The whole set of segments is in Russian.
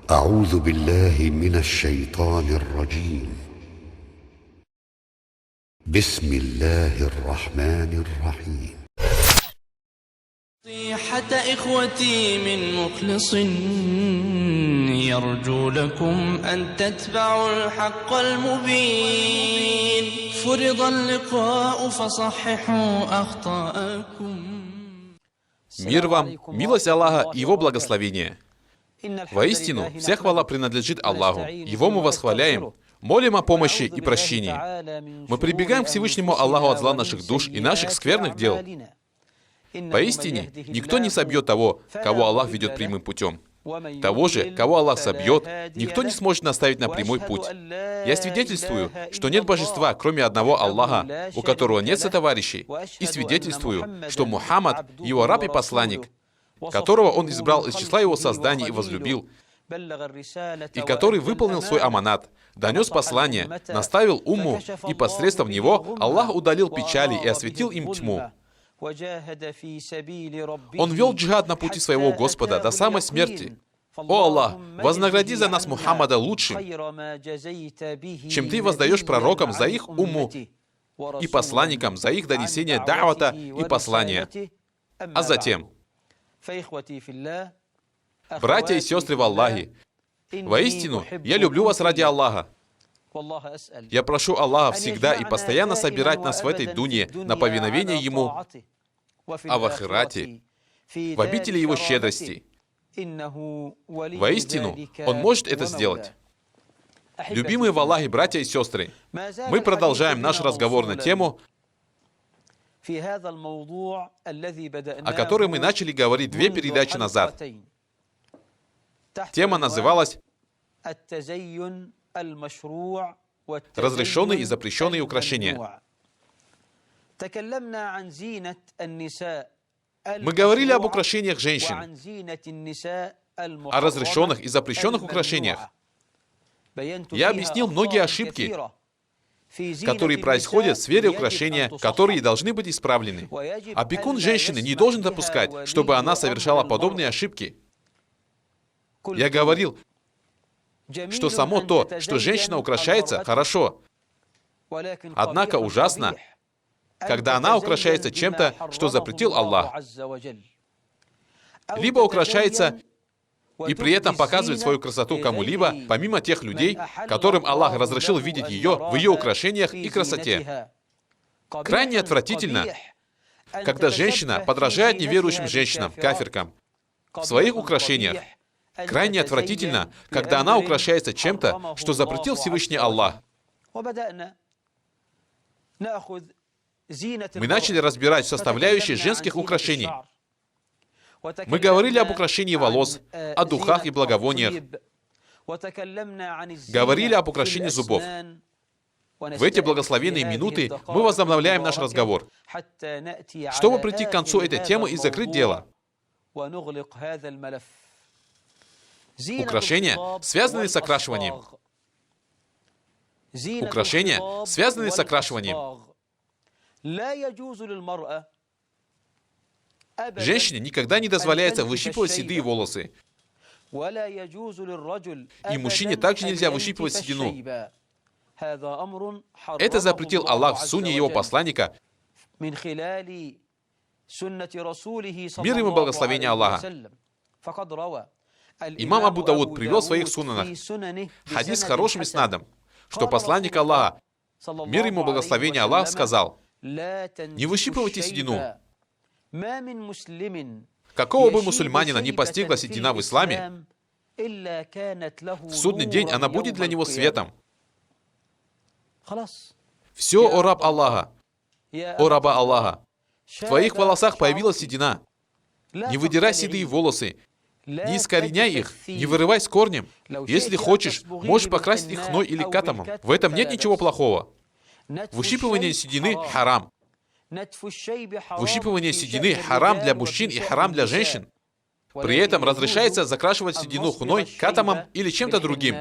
أعوذ بالله من الشيطان الرجيم. بسم الله الرحمن الرحيم. نصيحة إخوتي من مخلص يرجو لكم أن تتبعوا الحق المبين. فرض اللقاء فصححوا أخطاءكم. Мир вам, милость Аллаха и Его благословение. Воистину, вся хвала принадлежит Аллаху. Его мы восхваляем, молим о помощи и прощении. Мы прибегаем к Всевышнему Аллаху от зла наших душ и наших скверных дел. Поистине, никто не собьет того, кого Аллах ведет прямым путем. Того же, кого Аллах собьет, никто не сможет наставить на прямой путь. Я свидетельствую, что нет божества, кроме одного Аллаха, у которого нет сотоварищей, и свидетельствую, что Мухаммад — его раб и посланник, которого он избрал из числа его созданий и возлюбил, и который выполнил свой аманат, донес послание, наставил умму, и посредством него Аллах удалил печали и осветил им тьму. Он вел джихад на пути своего Господа до самой смерти. О Аллах, вознагради за нас Мухаммада лучшим, чем ты воздаешь пророкам за их умму и посланникам за их донесение да'вата и послания. А затем, братья и сестры в Аллахе, воистину, я люблю вас ради Аллаха. Я прошу Аллаха всегда и постоянно собирать нас в этой дуне на повиновение Ему, а в ахирате, в обители Его щедрости. Воистину, Он может это сделать. Любимые в Аллахе братья и сестры, мы продолжаем наш разговор на тему, о которой мы начали говорить 2 передачи назад. Тема называлась «Разрешенные и запрещенные украшения». Мы говорили об украшениях женщин, о разрешенных и запрещенных украшениях. Я объяснил многие ошибки, которые происходят в сфере украшения, которые должны быть исправлены. Опекун женщины не должен допускать, чтобы она совершала подобные ошибки. Я говорил, что само то, что женщина украшается, хорошо. Однако ужасно, когда она украшается чем-то, что запретил Аллах. Либо украшается и при этом показывает свою красоту кому-либо, помимо тех людей, которым Аллах разрешил видеть ее в ее украшениях и красоте. Крайне отвратительно, когда женщина подражает неверующим женщинам, кафиркам, в своих украшениях. Крайне отвратительно, когда она украшается чем-то, что запретил Всевышний Аллах. Мы начали разбирать составляющие женских украшений. Мы говорили об украшении волос, о духах и благовониях. Говорили об украшении зубов. В эти благословенные минуты мы возобновляем наш разговор, чтобы прийти к концу этой темы и закрыть дело. Украшения, связанные с окрашиванием. Украшения, связанные с окрашиванием. Женщине никогда не дозволяется выщипывать седые волосы. И мужчине также нельзя выщипывать седину. Это запретил Аллах в сунне Его посланника. Мир ему благословения Аллаха. Имам Абу Дауд привел в своих сунанах хадис с хорошим иснадом, что посланник Аллаха, мир ему благословение Аллаха, сказал: «Не выщипывайте седину. Какого бы мусульманина не постигла седина в исламе, в судный день она будет для него светом». Все, о раб Аллаха, о раба Аллаха, в твоих волосах появилась седина. Не выдирай седые волосы, не искореняй их, не вырывай с корнем. Если хочешь, можешь покрасить их хной или катамом. В этом нет ничего плохого. Выщипывание седины — харам. Выщипывание седины — харам для мужчин и харам для женщин. При этом разрешается закрашивать седину хной, катамом или чем-то другим.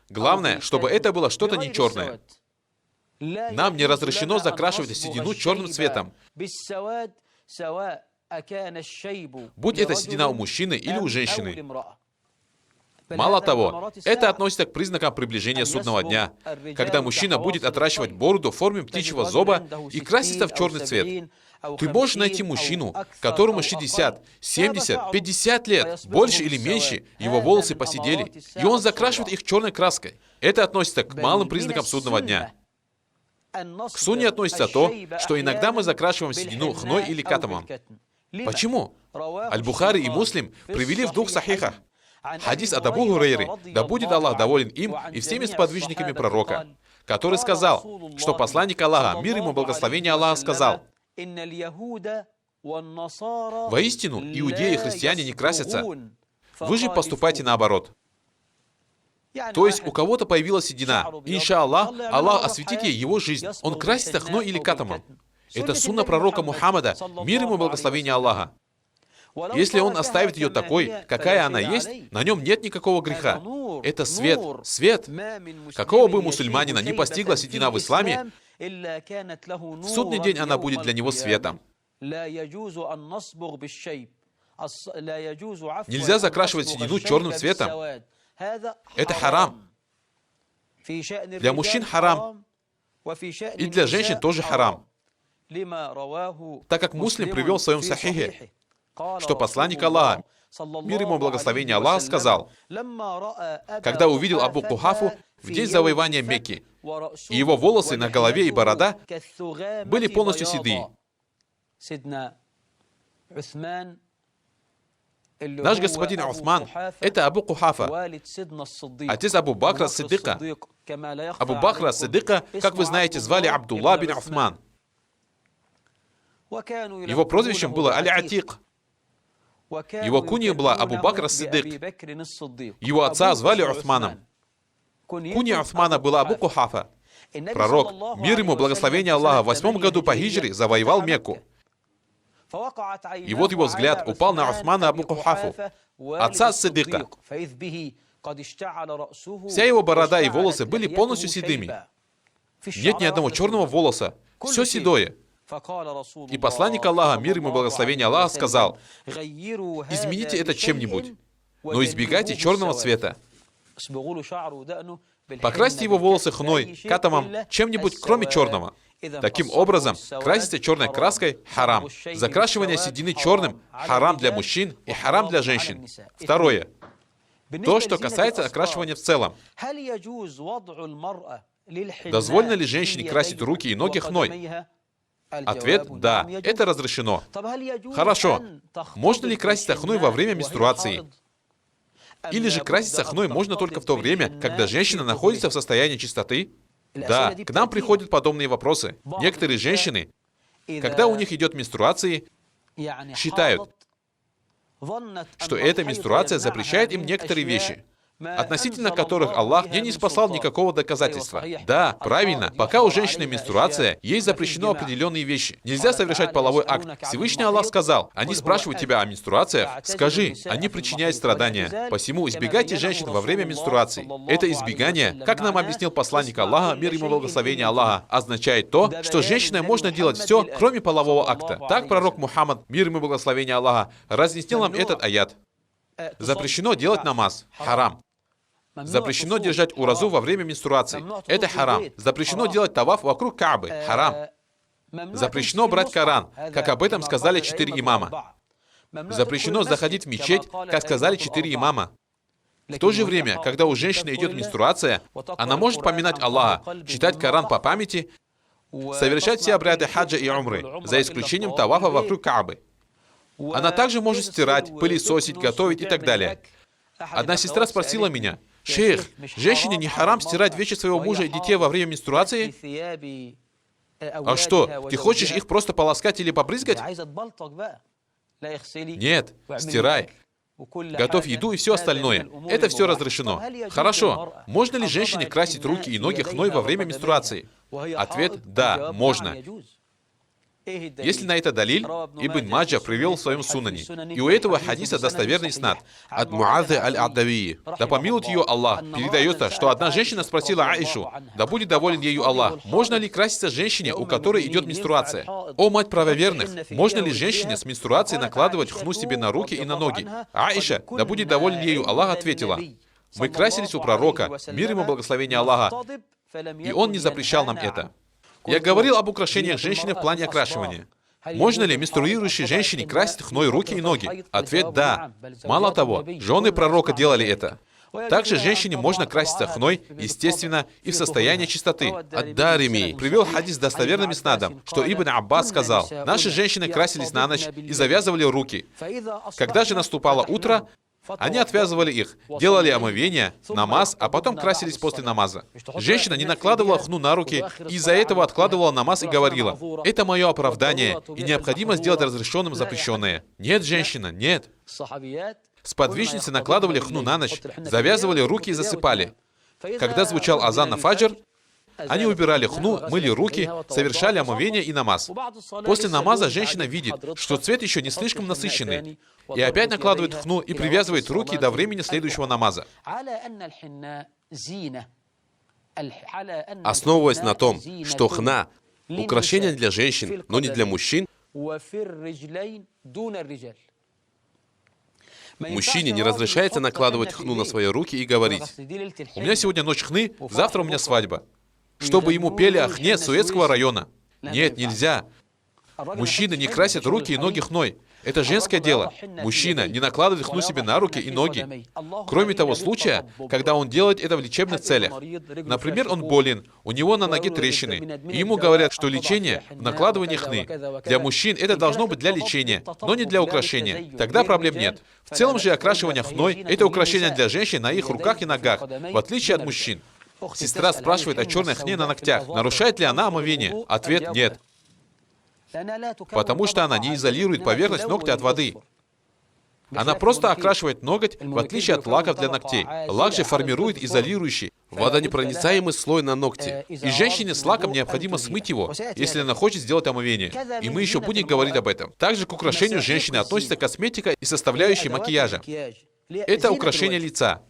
Главное, чтобы это было что-то не черное. Нам не разрешено закрашивать седину черным цветом. Будь это седина у мужчины или у женщины. Мало того, это относится к признакам приближения судного дня, когда мужчина будет отращивать бороду в форме птичьего зоба и краситься в черный цвет. Ты можешь найти мужчину, которому 60, 70, 50 лет, больше или меньше, его волосы поседели, и он закрашивает их черной краской. Это относится к малым признакам судного дня. К сунне относится то, что иногда мы закрашиваем седину хной или катамом. Почему? Аль-Бухари и Муслим привели в двух сахихах хадис от Абу Хурейры, да будет Аллах доволен им и всеми сподвижниками пророка, который сказал, что посланник Аллаха, мир ему благословение Аллаха, сказал: «Воистину, иудеи и христиане не красятся. Вы же поступайте наоборот». То есть у кого-то появилась седина. Иншаллах, Аллах осветит ей его жизнь. Он красится хной или катамом. Это сунна пророка Мухаммада, мир ему благословение Аллаха. Если он оставит ее такой, какая она есть, на нем нет никакого греха. Это свет, свет. Какого бы мусульманина не постигла седина в исламе, в судный день она будет для него светом. Нельзя закрашивать седину черным цветом. Это харам. Для мужчин харам. И для женщин тоже харам. Так как Муслим привел в своем сахихе, что посланник Аллаха, мир ему благословение Аллаха, сказал, когда увидел Абу Кухафу в день завоевания Мекки, и его волосы на голове и борода были полностью седые. Наш господин Усман — это Абу Кухафа, отец Абу Бакра Сиддика. Абу Бакра Сиддика, как вы знаете, звали Абдулла бин Усман. Его прозвищем было Аль-Атик. Его кунья была Абу Бакр Сиддик. Его отца звали Усманом. Кунья Усмана была Абу Кухафа. Пророк, мир ему благословение Аллаха, в 8 году по хиджре завоевал Мекку. И вот его взгляд упал на Усмана Абу Кухафу, отца Сиддика. Вся его борода и волосы были полностью седыми. Нет ни одного черного волоса, все седое. И посланник Аллаха, мир ему благословение Аллаха, сказал: измените это чем-нибудь, но избегайте черного цвета. Покрасьте его волосы хной, катамом, чем-нибудь кроме черного. Таким образом, краситься черной краской — харам. Закрашивание седины черным — харам для мужчин и харам для женщин. Второе. То, что касается окрашивания в целом. Дозволено ли женщине красить руки и ноги хной? Ответ — да, это разрешено. Хорошо. Можно ли краситься хной во время менструации? Или же краситься хной можно только в то время, когда женщина находится в состоянии чистоты? Да, к нам приходят подобные вопросы. Некоторые женщины, когда у них идет менструация, считают, что эта менструация запрещает им некоторые вещи, относительно которых Аллах не ниспослал никакого доказательства. Да, правильно, пока у женщины менструация, ей запрещено определенные вещи. Нельзя совершать половой акт. Всевышний Аллах сказал: они спрашивают тебя о менструациях, скажи, они причиняют страдания. Посему избегайте женщин во время менструации. Это избегание, как нам объяснил посланник Аллаха, мир ему благословение Аллаха, означает то, что женщиной можно делать все, кроме полового акта. Так пророк Мухаммад, мир ему благословение Аллаха, разъяснил нам этот аят. Запрещено делать намаз. Харам. Запрещено держать уразу во время менструации. Это харам. Запрещено делать таваф вокруг Каабы. Харам. Запрещено брать Коран, как об этом сказали 4 имама. Запрещено заходить в мечеть, как сказали 4 имама. В то же время, когда у женщины идет менструация, она может поминать Аллаха, читать Коран по памяти, совершать все обряды хаджа и умры, за исключением тавафа вокруг Каабы. Она также может стирать, пылесосить, готовить и так далее. Одна сестра спросила меня: «Шейх, женщине не харам стирать вещи своего мужа и детей во время менструации?» А что, ты хочешь их просто полоскать или побрызгать? Нет, стирай. Готовь еду и все остальное. Это все разрешено. Хорошо. Можно ли женщине красить руки и ноги хной во время менструации? Ответ – да, можно. Если на это далиль, Ибн Маджа привел в своем сунане. И у этого хадиса достоверный снад. От Муазы аль-Аддавии. Да помилует ее Аллах. Передается, что одна женщина спросила Аишу, да будет доволен ею Аллах, можно ли краситься женщине, у которой идет менструация? О, мать правоверных, можно ли женщине с менструацией накладывать хну себе на руки и на ноги? Аиша, да будет доволен ею Аллах, ответила: мы красились у пророка, мир ему благословение Аллаха, и он не запрещал нам это. Я говорил об украшениях женщины в плане окрашивания. Можно ли менструирующей женщине красить хной руки и ноги? Ответ – да. Мало того, жены пророка делали это. Также женщине можно краситься хной, естественно, и в состоянии чистоты. Ад-Дарими привел хадис с достоверным снадом, что Ибн Аббас сказал: наши женщины красились на ночь и завязывали руки. Когда же наступало утро, они отвязывали их, делали омовение, намаз, а потом красились после намаза. Женщина не накладывала хну на руки, и из-за этого откладывала намаз и говорила: это мое оправдание, и необходимо сделать разрешенным запрещенное. Нет, женщина, нет. Сподвижницы накладывали хну на ночь, завязывали руки и засыпали. Когда звучал азан на фаджр, они убирали хну, мыли руки, совершали омовение и намаз. После намаза женщина видит, что цвет еще не слишком насыщенный, и опять накладывает хну и привязывает руки до времени следующего намаза. Основываясь на том, что хна – украшение для женщин, но не для мужчин, мужчине не разрешается накладывать хну на свои руки и говорить: у меня сегодня ночь хны, завтра у меня свадьба, чтобы ему пели о хне Суэцкого района. Нет, нельзя. Мужчины не красят руки и ноги хной. Это женское дело. Мужчина не накладывает хну себе на руки и ноги. Кроме того случая, когда он делает это в лечебных целях. Например, он болен, у него на ноге трещины, и ему говорят, что лечение в накладывании хны. Для мужчин это должно быть для лечения, но не для украшения. Тогда проблем нет. В целом же окрашивание хной – это украшение для женщин на их руках и ногах, в отличие от мужчин. Сестра спрашивает о черной хне на ногтях. Нарушает ли она омовение? Ответ – нет. Потому что она не изолирует поверхность ногтя от воды. Она просто окрашивает ноготь, в отличие от лаков для ногтей. Лак же формирует изолирующий, водонепроницаемый слой на ногте. и женщине с лаком необходимо смыть его, если она хочет сделать омовение. И мы еще будем говорить об этом. Также к украшению женщины относится косметика и составляющие макияжа. Это украшение лица.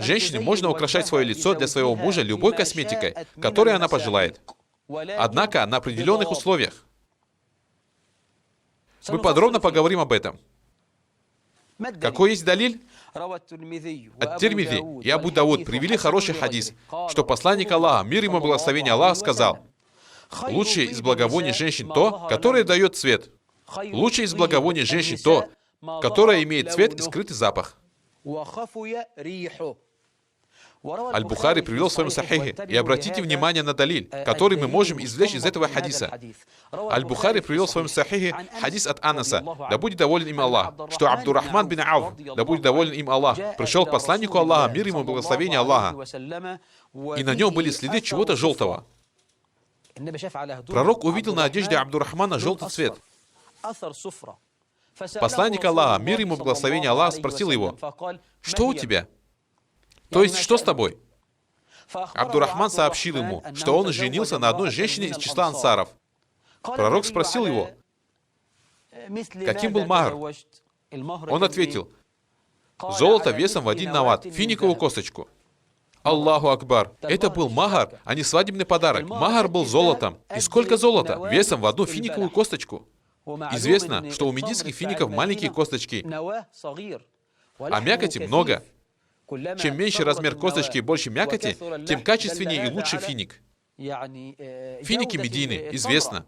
Женщине можно украшать свое лицо для своего мужа любой косметикой, которой она пожелает. Однако на определенных условиях. Мы подробно поговорим об этом. Какой есть далиль? Ат-Тирмизи и Абу Дауд привели хороший хадис, что посланник Аллаха, мир ему благословение Аллаха, сказал: лучшее из благовоний женщин то, которое дает цвет. Лучшее из благовоний женщин то, которое имеет цвет и скрытый запах. Аль-Бухари привел в своем сахихе. И обратите внимание на далиль, который мы можем извлечь из этого хадиса. Аль-Бухари привел в своем сахихе хадис от Анаса, да будет доволен им Аллах, что Абдуррахман бин Ауф, да будет доволен им Аллах, пришел к посланнику Аллаха, мир ему благословение Аллаха, и на нем были следы чего-то желтого. Пророк увидел на одежде Абдуррахмана желтый цвет. Посланник Аллаха, мир ему благословение Аллаха, спросил его: что у тебя? То есть, что с тобой? Абдуррахман сообщил ему, что он женился на одной женщине из числа ансаров. Пророк спросил его, каким был махр? Он ответил: золото весом в 1 нават, финиковую косточку. Аллаху Акбар. Это был махар, а не свадебный подарок. Махар был золотом. И сколько золота? Весом в 1 финиковую косточку. Известно, что у медийских фиников маленькие косточки, а мякоти много. Чем меньше размер косточки и больше мякоти, тем качественнее и лучше финик. Финики Медины, известно.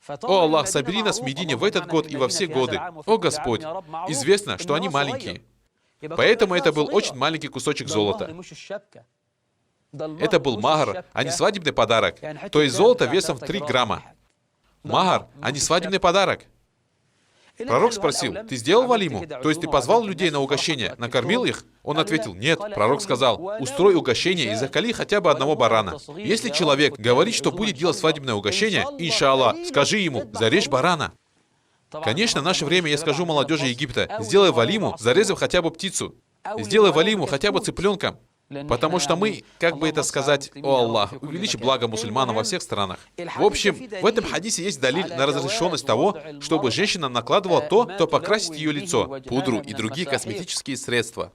О Аллах, собери нас в Медине в этот год и во все годы. О Господь, известно, что они маленькие. Поэтому это был очень маленький кусочек золота. Это был махар, а не свадебный подарок. То есть золото весом в 3 грамма. Махар, а не свадебный подарок. Пророк спросил: ты сделал валиму? То есть ты позвал людей на угощение, накормил их? Он ответил: нет. Пророк сказал: устрой угощение и закали хотя бы одного барана. Если человек говорит, что будет делать свадебное угощение, иншаллах, скажи ему: зарежь барана. Конечно, в наше время я скажу молодежи Египта: сделай валиму, зарезав хотя бы птицу. Сделай валиму хотя бы цыпленком. Потому что мы, как бы это сказать, о Аллах, увеличь благо мусульманам во всех странах. В общем, в этом хадисе есть далиль на разрешенность того, чтобы женщина накладывала то, кто покрасит ее лицо, пудру и другие косметические средства.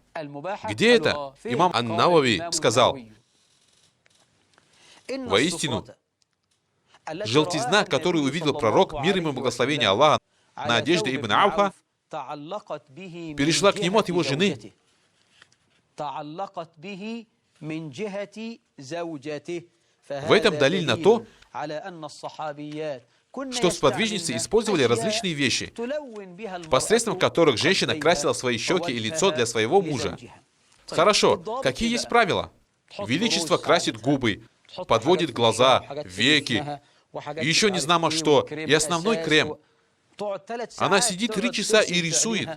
Где это? Имам Ан-Навави сказал: воистину, желтизна, которую увидел пророк, мир ему и благословение Аллаха, на одежде Ибн Ауфа, перешла к нему от его жены. В этом далиль на то, что сподвижницы использовали различные вещи, посредством которых женщина красила свои щеки и лицо для своего мужа. Хорошо, какие есть правила? Величество красит губы, подводит глаза, веки, и еще не знамо что, и основной крем. Она сидит 3 часа и рисует.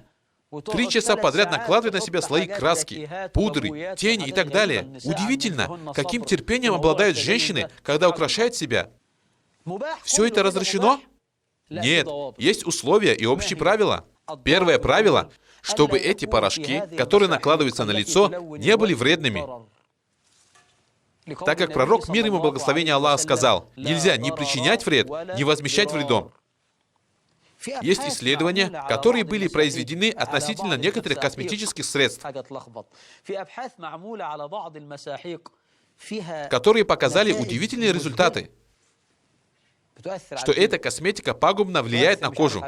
3 часа подряд накладывает на себя слои краски, пудры, тени и так далее. Удивительно, каким терпением обладают женщины, когда украшают себя. Все это разрешено? Нет, есть условия и общие правила. Первое правило, чтобы эти порошки, которые накладываются на лицо, не были вредными. Так как пророк, мир ему и благословение Аллаха, сказал: нельзя ни причинять вред, ни возмещать вредом. Есть исследования, которые были произведены относительно некоторых косметических средств, которые показали удивительные результаты, что эта косметика пагубно влияет на кожу.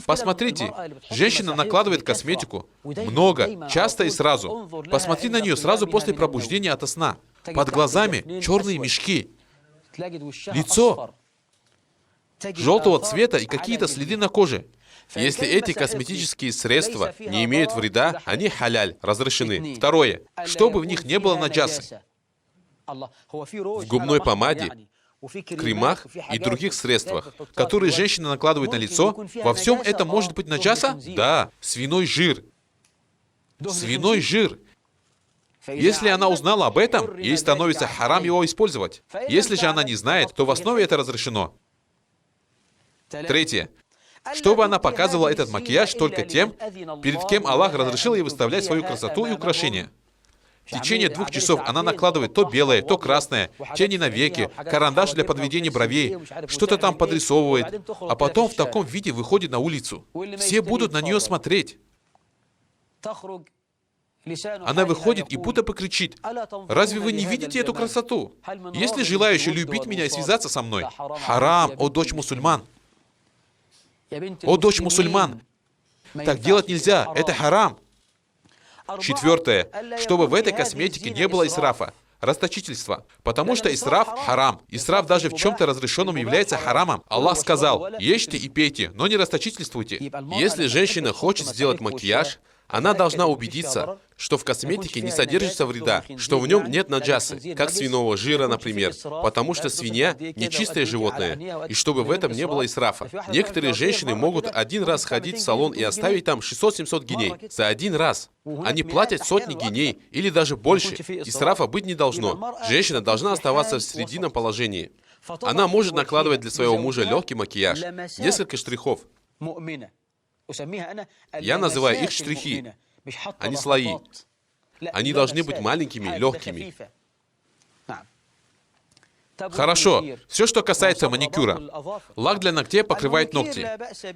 Посмотрите, женщина накладывает косметику много, часто и сразу. Посмотри на нее сразу после пробуждения ото сна. Под глазами черные мешки, лицо желтого цвета и какие-то следы на коже. Если эти косметические средства не имеют вреда, они халяль, разрешены. Второе, чтобы в них не было наджасы. В губной помаде, кремах и других средствах, которые женщина накладывает на лицо, во всем этом может быть наджаса? Да, свиной жир. Свиной жир. Если она узнала об этом, ей становится харам его использовать. Если же она не знает, то в основе это разрешено. Третье. Чтобы она показывала этот макияж только тем, перед кем Аллах разрешил ей выставлять свою красоту и украшения. В течение 2 часов она накладывает то белое, то красное, тени на веки, карандаш для подведения бровей, что-то там подрисовывает, а потом в таком виде выходит на улицу. Все будут на нее смотреть. Она выходит и будто покричит: разве вы не видите эту красоту? Есть ли желающие любить меня и связаться со мной? Харам, о дочь мусульман! О, дочь мусульман! Так делать нельзя, это харам. Четвертое. Чтобы в этой косметике не было исрафа, расточительства. Потому что исраф – харам. Исраф даже в чем-то разрешенном является харамом. Аллах сказал: ешьте и пейте, но не расточительствуйте. Если женщина хочет сделать макияж, она должна убедиться, что в косметике не содержится вреда, что в нем нет наджасы, как свиного жира, например, потому что свинья – нечистое животное, и чтобы в этом не было исрафа. Некоторые женщины могут один раз ходить в салон и оставить там 600-700 гиней за один раз. Они платят сотни гиней или даже больше. Исрафа быть не должно. Женщина должна оставаться в срединном положении. Она может накладывать для своего мужа легкий макияж, несколько штрихов. Я называю их штрихи, а не слои. Они должны быть маленькими, легкими. Хорошо. Все, что касается маникюра. Лак для ногтей покрывает ногти.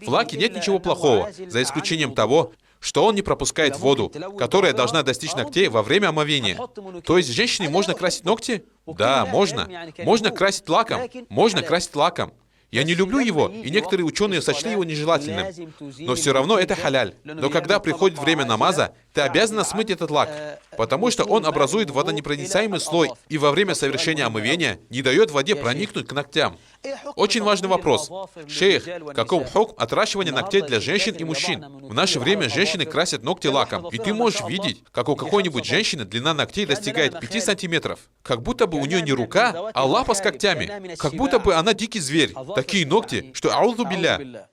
В лаке нет ничего плохого, за исключением того, что он не пропускает воду, которая должна достичь ногтей во время омовения. То есть женщине можно красить ногти? Да, можно. Можно красить лаком. Можно красить лаком. Я не люблю его, и некоторые ученые сочли его нежелательным. Но все равно это халяль. Но когда приходит время намаза, ты обязана смыть этот лак, потому что он образует водонепроницаемый слой и во время совершения омывения не дает воде проникнуть к ногтям. Очень важный вопрос. Шейх, каков хукм отращивания ногтей для женщин и мужчин? В наше время женщины красят ногти лаком, и ты можешь видеть, как у какой-нибудь женщины длина ногтей достигает 5 сантиметров. Как будто бы у нее не рука, а лапа с когтями. Как будто бы она дикий зверь. Такие ногти, что аузу билля.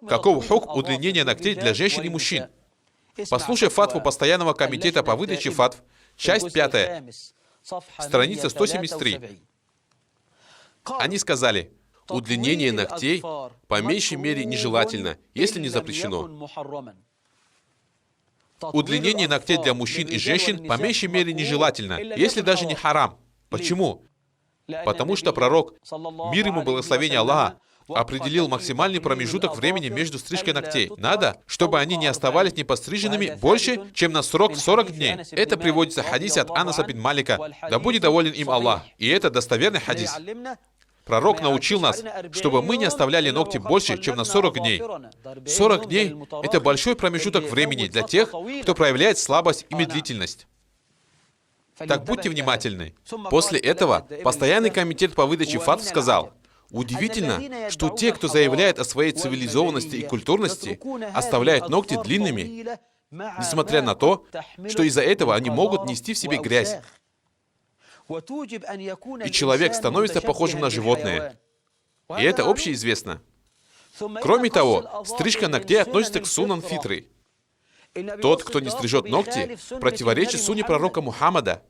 Каков хукм удлинения ногтей для женщин и мужчин? Послушай фатву Постоянного комитета по выдаче фатв, часть 5, страница 173. Они сказали, удлинение ногтей по меньшей мере нежелательно, если не запрещено. Удлинение ногтей для мужчин и женщин по меньшей мере нежелательно, если даже не харам. Почему? Потому что пророк, мир ему благословение Аллаха, определил максимальный промежуток времени между стрижкой ногтей. Надо, чтобы они не оставались непостриженными больше, чем на срок 40 дней. Это приводится в хадисе от Анаса бин Малика. Да будет доволен им Аллах. И это достоверный хадис. Пророк научил нас, чтобы мы не оставляли ногти больше, чем на 40 дней. 40 дней – это большой промежуток времени для тех, кто проявляет слабость и медлительность. Так будьте внимательны. После этого Постоянный комитет по выдаче фатв сказал, удивительно, что те, кто заявляет о своей цивилизованности и культурности, оставляют ногти длинными, несмотря на то, что из-за этого они могут нести в себе грязь. И человек становится похожим на животное. И это общеизвестно. Кроме того, стрижка ногтей относится к суннан фитры. Тот, кто не стрижет ногти, противоречит сунне пророка Мухаммада.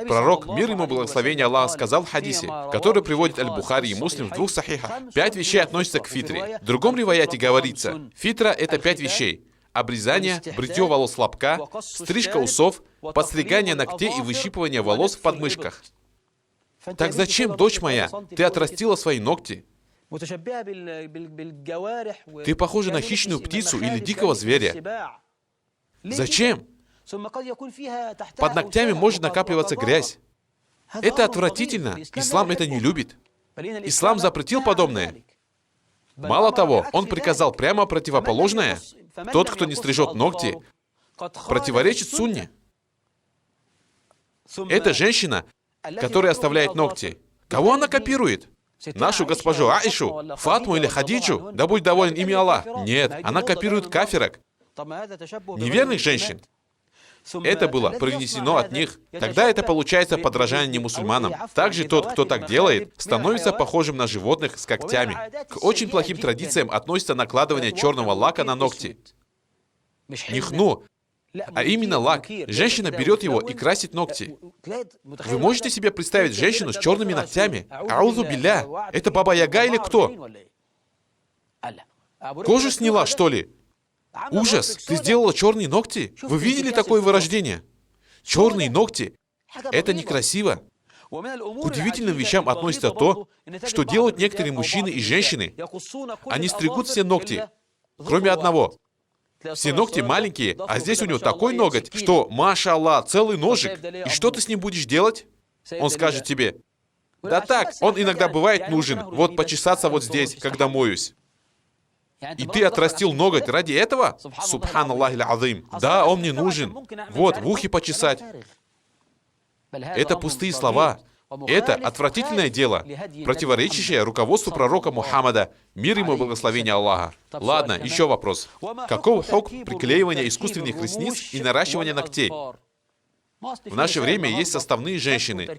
Пророк, мир ему благословение Аллаха, сказал в хадисе, который приводит Аль-Бухари и Муслим в 2 сахихах, 5 вещей относятся к фитре. В другом риваяте говорится, фитра — это 5 вещей. Обрезание, бритье волос лобка, стрижка усов, подстригание ногтей и выщипывание волос в подмышках. Так зачем, дочь моя, ты отрастила свои ногти? Ты похожа на хищную птицу или дикого зверя. Зачем? Под ногтями может накапливаться грязь. Это отвратительно. Ислам это не любит. Ислам запретил подобное. Мало того, он приказал прямо противоположное. Тот, кто не стрижет ногти, противоречит сунне. Это женщина, которая оставляет ногти. Кого она копирует? Нашу госпожу Аишу, Фатму или Хадиджу? Да будь доволен ими Аллах. Нет, она копирует кафирок, неверных женщин. Это было принесено от них. Тогда это получается подражание немусульманам. Также тот, кто так делает, становится похожим на животных с когтями. К очень плохим традициям относится накладывание черного лака на ногти. Не хну, а именно лак. Женщина берет его и красит ногти. Вы можете себе представить женщину с черными ногтями? Аузу билля. Это Баба Яга или кто? Кожу сняла, что ли? Ужас! Ты сделала черные ногти? Вы видели такое вырождение? Черные ногти. Это некрасиво. К удивительным вещам относится то, что делают некоторые мужчины и женщины. Они стригут все ногти, кроме одного. Все ногти маленькие, а здесь у него такой ноготь, что, маша Аллах, целый ножик. И что ты с ним будешь делать? Он скажет тебе, да так, он иногда бывает нужен, вот почесаться вот здесь, когда моюсь. И ты отрастил ноготь ради этого? Субханаллах аль-азим. Да, он мне нужен. Вот, в ухе почесать. Это пустые слова. Это отвратительное дело, противоречащее руководству пророка Мухаммада, мир ему и благословение Аллаха. Ладно, еще вопрос. Каков хукм приклеивания искусственных ресниц и наращивания ногтей? В наше время есть составные женщины.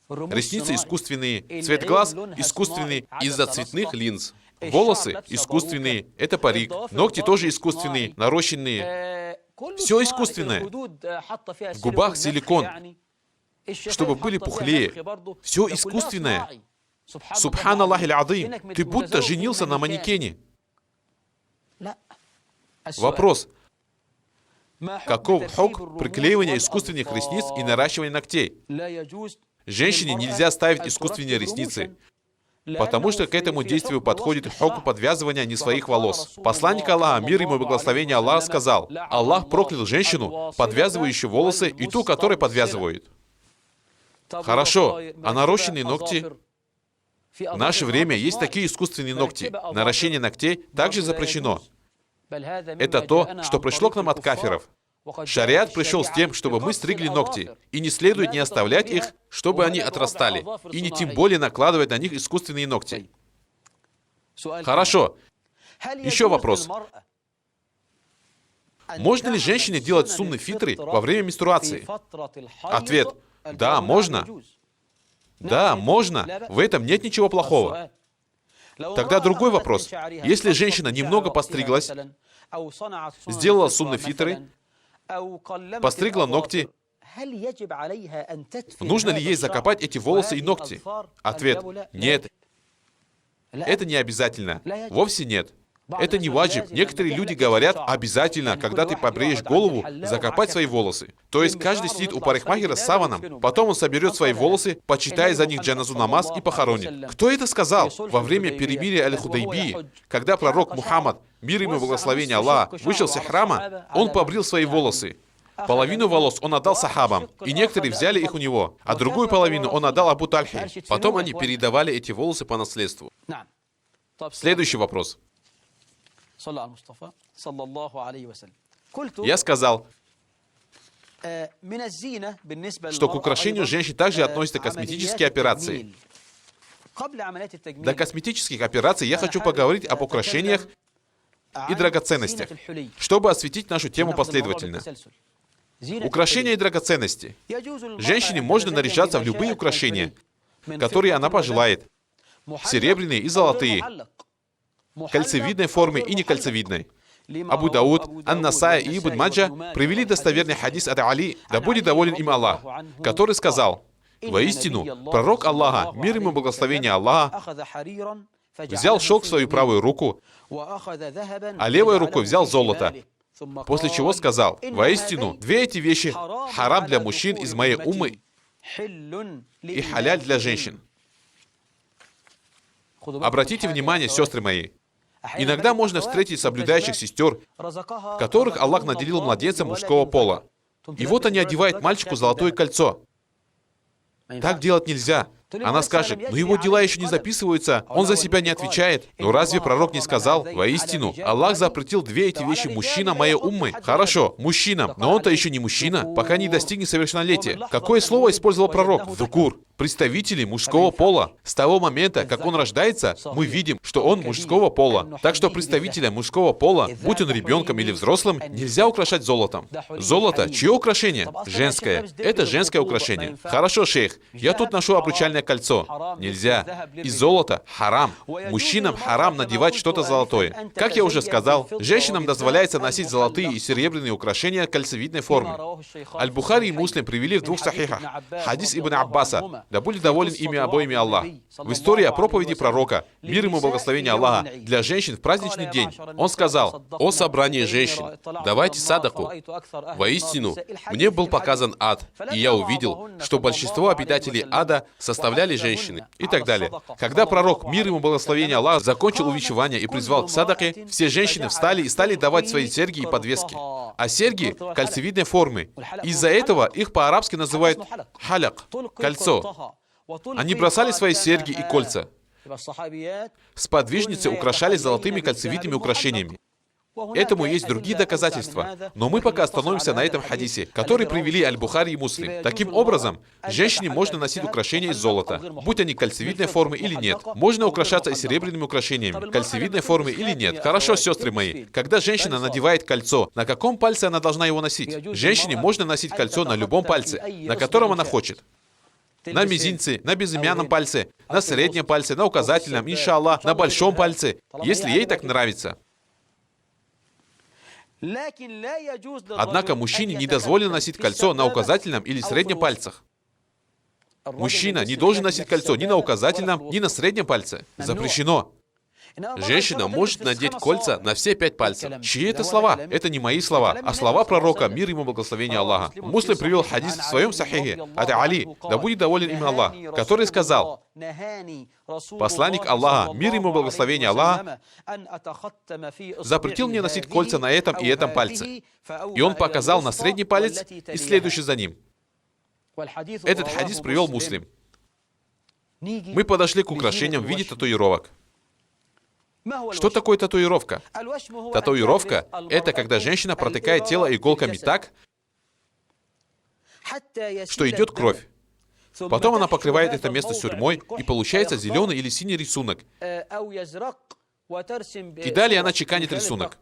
Ресницы искусственные, цвет глаз искусственный из-за цветных линз. Волосы искусственные, это парик. Ногти тоже искусственные, нарощенные. Все искусственное. В губах силикон, чтобы были пухлее. Все искусственное. Субханаллах аль-азим. Ты будто женился на манекене. Вопрос. Каков хукм приклеивания искусственных ресниц и наращивания ногтей? Женщине нельзя ставить искусственные ресницы, потому что к этому действию подходит хукм подвязывания не своих волос. Посланник Аллаха, мир ему и благословение Аллаха, сказал, Аллах проклял женщину, подвязывающую волосы, и ту, которая подвязывает. Хорошо, а нарощенные ногти? В наше время есть такие искусственные ногти. Наращение ногтей также запрещено. Это то, что пришло к нам от кафиров. Шариат пришел с тем, чтобы мы стригли ногти, и не следует не оставлять их, чтобы они отрастали, и не тем более накладывать на них искусственные ногти. Хорошо. Еще вопрос. Можно ли женщине делать сунны фитры во время менструации? Ответ. Да, можно. Да, можно. В этом нет ничего плохого. Тогда другой вопрос. Если женщина немного постриглась, сделала сунны фитры, постригла ногти, нужно ли ей закопать эти волосы и ногти? Ответ. Нет. Это не обязательно. Вовсе нет. Это не ваджиб. Некоторые люди говорят, обязательно, когда ты побреешь голову, закопать свои волосы. То есть каждый сидит у парикмахера с саваном, потом он соберет свои волосы, почитая за них джаназу намаз и похоронит. Кто это сказал? Во время перемирия Аль-Худайбии, когда пророк Мухаммад, мир ему и благословение Аллаха, вышел с ихрама, он побрил свои волосы. Половину волос он отдал сахабам, и некоторые взяли их у него, а другую половину он отдал Абу Тальхе. Потом они передавали эти волосы по наследству. Следующий вопрос. Я сказал, что к украшению женщин также относятся косметические операции. До косметических операций я хочу поговорить об украшениях и драгоценностях, чтобы осветить нашу тему последовательно. Украшения и драгоценности. Женщине можно наряжаться в любые украшения, которые она пожелает. Серебряные и золотые, кольцевидной формы и некольцевидной. Абу Дауд, Ан-Насай и Ибн Маджа привели достоверный хадис от Али, да будет доволен им Аллах, который сказал: «Воистину, пророк Аллаха, мир ему и благословение Аллаха, взял шелк в свою правую руку, а левой рукой взял золото, после чего сказал: воистину, две эти вещи харам для мужчин из моей уммы и халяль для женщин». Обратите внимание, сестры мои, иногда можно встретить соблюдающих сестер, которых Аллах наделил младенцем мужского пола. И вот они одевают мальчику золотое кольцо. Так делать нельзя. Она скажет: но его дела еще не записываются, он за себя не отвечает. Но разве пророк не сказал: воистину, Аллах запретил две эти вещи мужчинам моей уммы? Хорошо, мужчинам, но он-то еще не мужчина, пока не достигнет совершеннолетия. Какое слово использовал пророк? Дукур. Представители мужского пола. С того момента, как он рождается, мы видим, что он мужского пола. Так что представителя мужского пола, будь он ребенком или взрослым, нельзя украшать золотом. Золото, чье украшение? Женское. Это женское украшение. Хорошо, шейх, я тут ношу обручальное кольцо. Нельзя. И золото харам. Мужчинам харам надевать что-то золотое. Как я уже сказал, женщинам дозволяется носить золотые и серебряные украшения кольцевидной формы. Аль-Бухари и Муслим привели в двух сахихах хадис Ибн Аббаса, да будет доволен ими обоими Аллах. В истории о проповеди пророка, мир ему и благословение Аллаха, для женщин в праздничный день, он сказал: «О собрании женщин, давайте садаку. Воистину, мне был показан ад, и я увидел, что большинство обитателей ада составляли женщины». И так далее. Когда пророк, мир ему и благословение Аллаха, закончил увещевание и призвал к садаке, все женщины встали и стали давать свои серьги и подвески. А серьги кольцевидной формы. Из-за этого их по-арабски называют халяк, кольцо. Они бросали свои серьги и кольца. Сподвижницы украшали золотыми кольцевидными украшениями. Этому есть другие доказательства, но мы пока остановимся на этом хадисе, который привели Аль-Бухари и Муслим. Таким образом, женщине можно носить украшения из золота, будь они кольцевидной формы или нет. Можно украшаться и серебряными украшениями, кольцевидной формы или нет. Хорошо, сестры мои, когда женщина надевает кольцо, на каком пальце она должна его носить? Женщине можно носить кольцо на любом пальце, на котором она хочет. На мизинце, на безымянном пальце, на среднем пальце, на указательном, иншаллах, на большом пальце, если ей так нравится. Однако мужчине не дозволено носить кольцо на указательном или среднем пальцах. Мужчина не должен носить кольцо ни на указательном, ни на среднем пальце. Запрещено. Женщина может надеть кольца на все 5 пальцев. Чьи это слова? Это не мои слова, а слова пророка, мир ему и благословение Аллаха. Муслим привел хадис в своем сахихе от Али, да будет доволен им Аллах, который сказал: посланник Аллаха, мир ему и благословение Аллаха, запретил мне носить кольца на этом и этом пальце. И он показал на средний палец и следующий за ним. Этот хадис привел Муслим. Мы подошли к украшениям в виде татуировок. Что такое татуировка? Татуировка — это когда женщина протыкает тело иголками так, что идет кровь. Потом она покрывает это место сурьмой, и получается зеленый или синий рисунок. И далее она чеканит рисунок.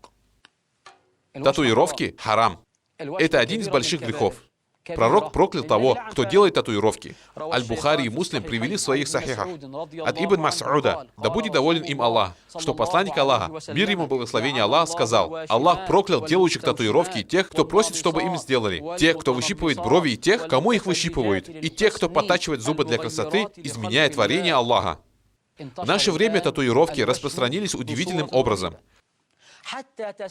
Татуировки — харам. Это один из больших грехов. Пророк проклял того, кто делает татуировки. Аль-Бухари и Муслим привели в своих сахихах от Ибн Мас'уда, да будет доволен им Аллах, что посланник Аллаха, мир ему благословение Аллаха, сказал: Аллах проклял делающих татуировки и тех, кто просит, чтобы им сделали, тех, кто выщипывает брови, и тех, кому их выщипывают, и тех, кто подтачивает зубы для красоты, изменяя творение Аллаха. В наше время татуировки распространились удивительным образом.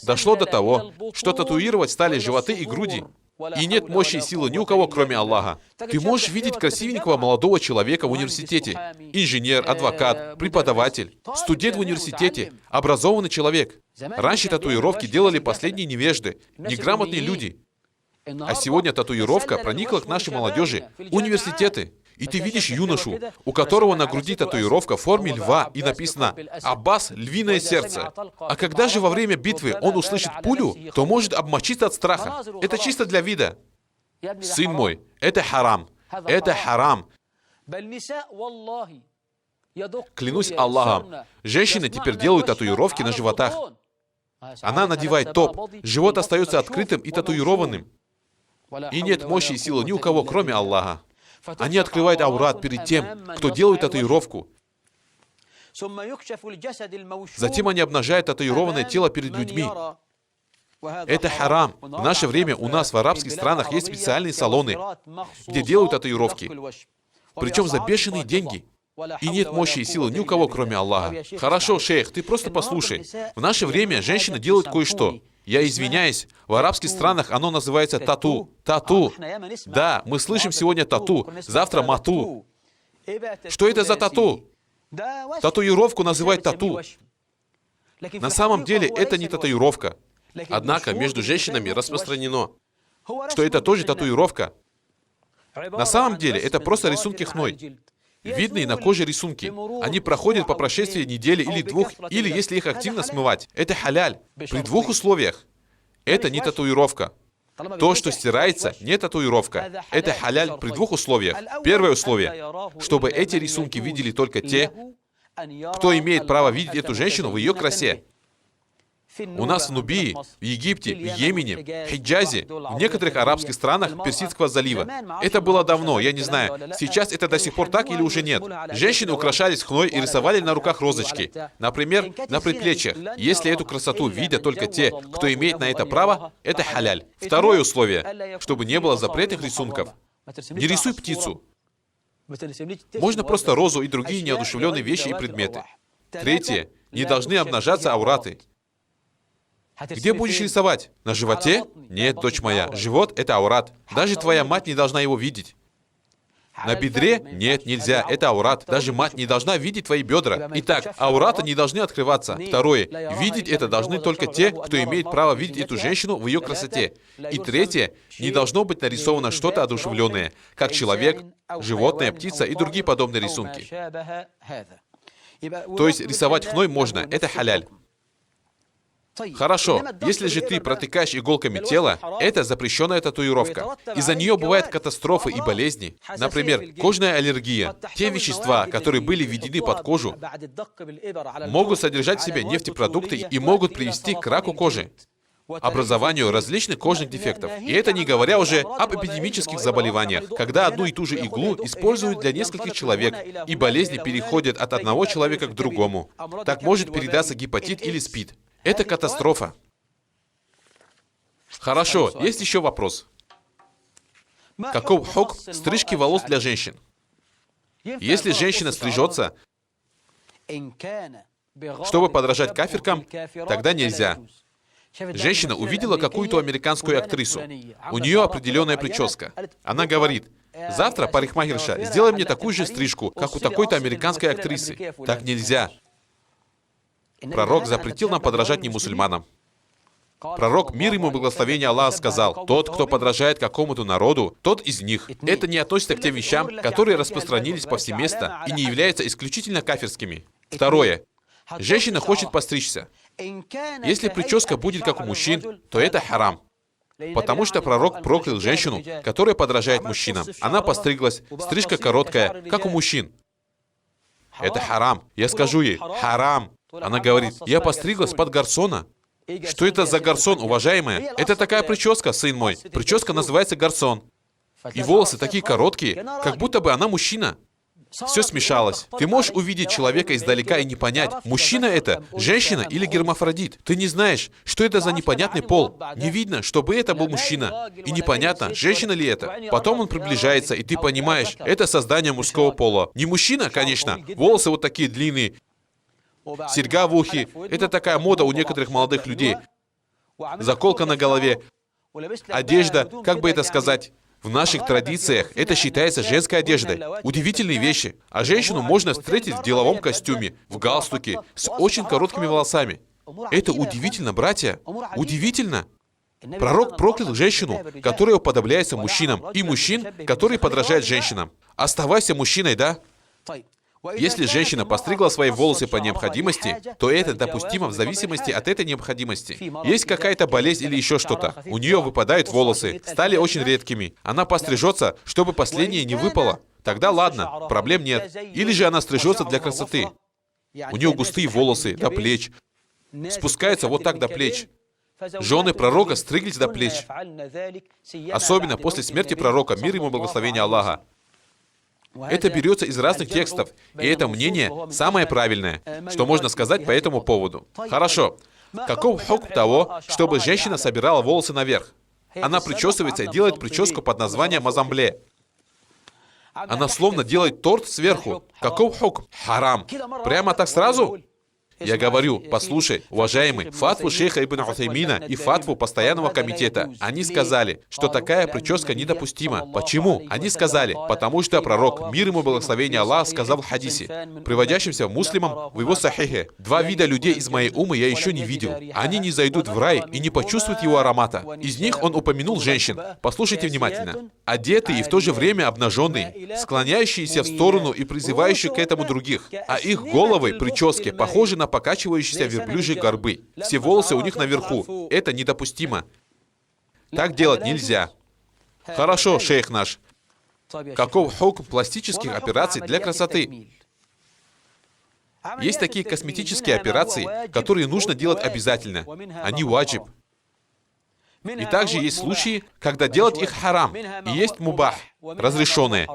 Дошло до того, что татуировать стали животы и груди. И нет мощи и силы ни у кого, кроме Аллаха. Ты можешь видеть красивенького молодого человека в университете. Инженер, адвокат, преподаватель, студент в университете, образованный человек. Раньше татуировки делали последние невежды, неграмотные люди. А сегодня татуировка проникла к нашей молодежи, университеты. И ты видишь юношу, у которого на груди татуировка в форме льва, и написано «Аббас – львиное сердце». А когда же во время битвы он услышит пулю, то может обмочиться от страха. Это чисто для вида. Сын мой, это харам. Это харам. Клянусь Аллахом, женщины теперь делают татуировки на животах. Она надевает топ, живот остается открытым и татуированным. И нет мощи и силы ни у кого, кроме Аллаха. Они открывают аурат перед тем, кто делает татуировку. Затем они обнажают татуированное тело перед людьми. Это харам. В наше время у нас в арабских странах есть специальные салоны, где делают татуировки. Причем за бешеные деньги. И нет мощи и силы ни у кого, кроме Аллаха. Хорошо, шейх, ты просто послушай. В наше время женщины делают кое-что. Я извиняюсь, в арабских странах оно называется тату. Тату. Да, мы слышим сегодня тату, завтра мату. Что это за тату? Татуировку называют тату. На самом деле это не татуировка. Однако между женщинами распространено, что это тоже татуировка. На самом деле это просто рисунки хной. Видные на коже рисунки. Они проходят по прошествии недели или двух, или если их активно смывать. Это халяль. При двух условиях. Это не татуировка. То, что стирается, не татуировка. Это халяль при двух условиях. Первое условие, чтобы эти рисунки видели только те, кто имеет право видеть эту женщину в ее красе. У нас в Нубии, в Египте, в Йемене, Хиджазе, в некоторых арабских странах Персидского залива. Это было давно, я не знаю, сейчас это до сих пор так или уже нет. Женщины украшались хной и рисовали на руках розочки. Например, на предплечьях. Если эту красоту видят только те, кто имеет на это право, это халяль. Второе условие, чтобы не было запретных рисунков. Не рисуй птицу. Можно просто розу и другие неодушевленные вещи и предметы. Третье, не должны обнажаться аураты. Где будешь рисовать? На животе? Нет, дочь моя, живот — это аурат. Даже твоя мать не должна его видеть. На бедре? Нет, нельзя, это аурат. Даже мать не должна видеть твои бедра. Итак, аураты не должны открываться. Второе, видеть это должны только те, кто имеет право видеть эту женщину в ее красоте. И третье, не должно быть нарисовано что-то одушевленное, как человек, животное, птица и другие подобные рисунки. То есть рисовать хной можно, это халяль. Хорошо, если же ты протыкаешь иголками тело, это запрещенная татуировка. Из-за нее бывают катастрофы и болезни. Например, кожная аллергия. Те вещества, которые были введены под кожу, могут содержать в себе нефтепродукты и могут привести к раку кожи, образованию различных кожных дефектов. И это не говоря уже об эпидемических заболеваниях, когда одну и ту же иглу используют для нескольких человек, и болезни переходят от одного человека к другому. Так может передаться гепатит или СПИД. Это катастрофа. Хорошо, есть еще вопрос. Каков хукм стрижки волос для женщин? Если женщина стрижется, чтобы подражать кафиркам, тогда нельзя. Женщина увидела какую-то американскую актрису. У нее определенная прическа. Она говорит: завтра, парикмахерша, сделай мне такую же стрижку, как у такой-то американской актрисы. Так нельзя. Пророк запретил нам подражать немусульманам. Пророк, мир ему благословение Аллаха, сказал: тот, кто подражает какому-то народу, тот из них. Это не относится к тем вещам, которые распространились повсеместно и не являются исключительно кафирскими. Второе. Женщина хочет постричься. Если прическа будет как у мужчин, то это харам. Потому что пророк проклял женщину, которая подражает мужчинам. Она постриглась, стрижка короткая, как у мужчин. Это харам. Я скажу ей, харам. Она говорит, я постриглась под гарсона. Что это за гарсон, уважаемая? Это такая прическа, сын мой. Прическа называется гарсон. И волосы такие короткие, как будто бы она мужчина. Все смешалось. Ты можешь увидеть человека издалека и не понять, мужчина это, женщина или гермафродит. Ты не знаешь, что это за непонятный пол. Не видно, чтобы это был мужчина. И непонятно, женщина ли это. Потом он приближается, и ты понимаешь, это создание мужского пола. Не мужчина, конечно. Волосы вот такие длинные. Серьга в ухе. Это такая мода у некоторых молодых людей. Заколка на голове. Одежда, как бы это сказать? В наших традициях это считается женской одеждой. Удивительные вещи. А женщину можно встретить в деловом костюме, в галстуке, с очень короткими волосами. Это удивительно, братья. Удивительно. Пророк проклял женщину, которая уподобляется мужчинам, и мужчин, которые подражают женщинам. Оставайся мужчиной, да? Если женщина постригла свои волосы по необходимости, то это допустимо в зависимости от этой необходимости. Есть какая-то болезнь или еще что-то. У нее выпадают волосы, стали очень редкими. Она пострижется, чтобы последнее не выпало. Тогда ладно, проблем нет. Или же она стрижется для красоты. У нее густые волосы до плеч. Спускаются вот так до плеч. Жены пророка стриглись до плеч. Особенно после смерти пророка, мир ему, благословение Аллаха. Это берется из разных текстов, и это мнение самое правильное, что можно сказать по этому поводу. Хорошо. Каков хукм того, чтобы женщина собирала волосы наверх? Она причесывается и делает прическу под названием мазамбле. Она словно делает торт сверху. Каков хукм? Харам. Прямо так сразу? Я говорю, послушай, уважаемый, фатву шейха Ибн Утаймина и фатву постоянного комитета. Они сказали, что такая прическа недопустима. Почему? Они сказали, потому что пророк, мир ему благословение Аллаха, сказал в хадисе, приводящемся муслимам в его сахихе: два вида людей из моей уммы я еще не видел. Они не зайдут в рай и не почувствуют его аромата. Из них он упомянул женщин. Послушайте внимательно. Одетые и в то же время обнаженные, склоняющиеся в сторону и призывающие к этому других. А их головы, прически, похожи на покачивающиеся верблюжьи горбы. Все волосы у них наверху. Это недопустимо. Так делать нельзя. Хорошо, шейх наш. Каков хукм пластических операций для красоты? Есть такие косметические операции, которые нужно делать обязательно. Они ваджиб. И также есть случаи, когда делать их харам. И есть мубах, разрешенные.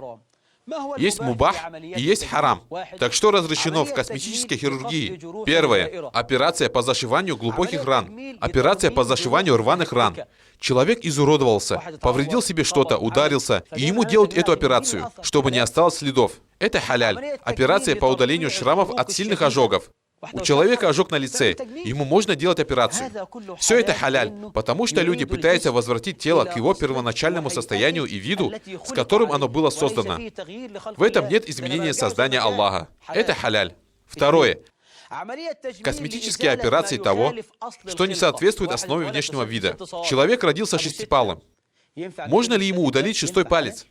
Есть мубах и есть харам. Так что разрешено в косметической хирургии? Первое. Операция по зашиванию глубоких ран. Операция по зашиванию рваных ран. Человек изуродовался, повредил себе что-то, ударился, и ему делают эту операцию, чтобы не осталось следов. Это халяль. Операция по удалению шрамов от сильных ожогов. У человека ожог на лице, ему можно делать операцию. Все это халяль, потому что люди пытаются возвратить тело к его первоначальному состоянию и виду, с которым оно было создано. В этом нет изменения создания Аллаха. Это халяль. Второе. Косметические операции того, что не соответствует основе внешнего вида. Человек родился шестипалым. Можно ли ему удалить шестой палец?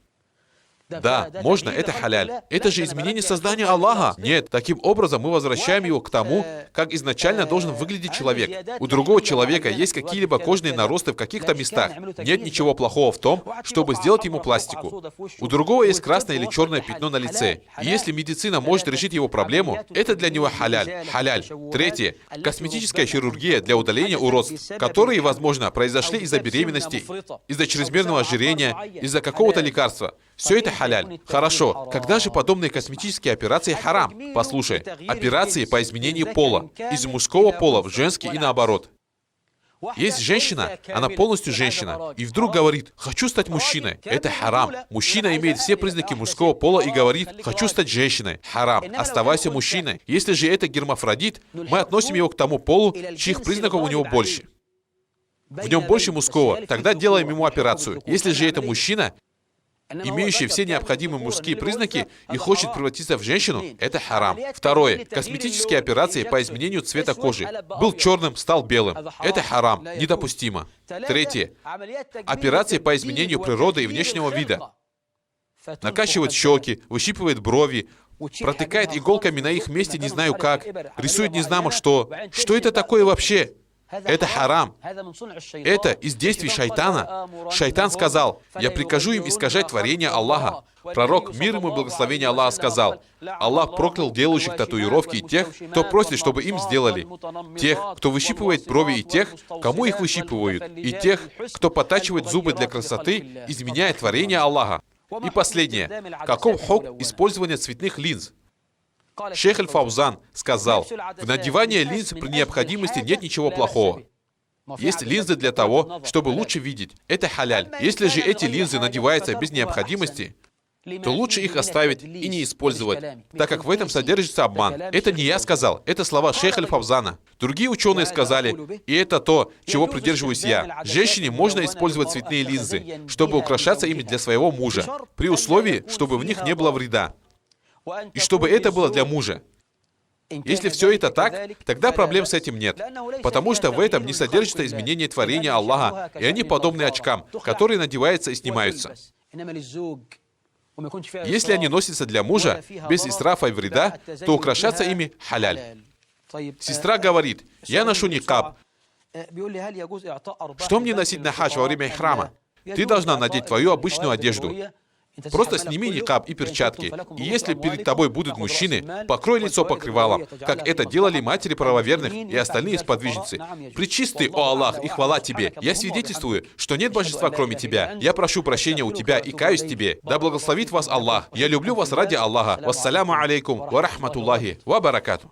Да, можно, это халяль. Это же изменение создания Аллаха. Нет, таким образом мы возвращаем его к тому, как изначально должен выглядеть человек. У другого человека есть какие-либо кожные наросты в каких-то местах. Нет ничего плохого в том, чтобы сделать ему пластику. У другого есть красное или черное пятно на лице. И если медицина может решить его проблему, это для него халяль. Халяль. Третье. Косметическая хирургия для удаления уродств, которые, возможно, произошли из-за беременности, из-за чрезмерного ожирения, из-за какого-то лекарства. Все это халяль. Хорошо. Когда же подобные косметические операции харам? Послушай. Операции по изменению пола. Из мужского пола в женский и наоборот. Есть женщина, она полностью женщина, и вдруг говорит: «Хочу стать мужчиной». Это харам. Мужчина имеет все признаки мужского пола и говорит: «Хочу стать женщиной». Харам. Оставайся мужчиной. Если же это гермафродит, мы относим его к тому полу, чьих признаков у него больше. В нем больше мужского. Тогда делаем ему операцию. Если же это мужчина, имеющий все необходимые мужские признаки и хочет превратиться в женщину, это харам. Второе. Косметические операции по изменению цвета кожи. Был черным, стал белым. Это харам. Недопустимо. Третье. Операции по изменению природы и внешнего вида. Накачивает щеки, выщипывает брови, протыкает иголками на их месте не знаю как, рисует незнамо что. Что это такое вообще? Это харам. Это из действий шайтана. Шайтан сказал: «Я прикажу им искажать творение Аллаха». Пророк, мир ему и благословение Аллаха, сказал: «Аллах проклял делающих татуировки и тех, кто просит, чтобы им сделали, тех, кто выщипывает брови, и тех, кому их выщипывают, и тех, кто подтачивает зубы для красоты, изменяя творение Аллаха». И последнее. Каков хукм использования цветных линз? Шейх Аль-Фаузан сказал: в надевании линз при необходимости нет ничего плохого. Есть линзы для того, чтобы лучше видеть. Это халяль. Если же эти линзы надеваются без необходимости, то лучше их оставить и не использовать, так как в этом содержится обман. Это не я сказал, это слова шейха Аль-Фаузана. Другие ученые сказали, и это то, чего придерживаюсь я. Женщине можно использовать цветные линзы, чтобы украшаться ими для своего мужа, при условии, чтобы в них не было вреда. И чтобы это было для мужа. Если все это так, тогда проблем с этим нет. Потому что в этом не содержится изменение творения Аллаха, и они подобны очкам, которые надеваются и снимаются. Если они носятся для мужа, без исрафа и вреда, то украшаться ими халяль. Сестра говорит: «Я ношу никаб. Что мне носить на хадж во время ихрама?» Ты должна надеть твою обычную одежду. Просто сними никаб и перчатки. И если перед тобой будут мужчины, покрой лицо покрывалом, как это делали матери правоверных и остальные сподвижницы. Пречистый, о Аллах, и хвала тебе. Я свидетельствую, что нет божества, кроме тебя. Я прошу прощения у тебя и каюсь тебе. Да благословит вас Аллах. Я люблю вас ради Аллаха. Вассаляму алейкум ва рахматуллахи ва баракату.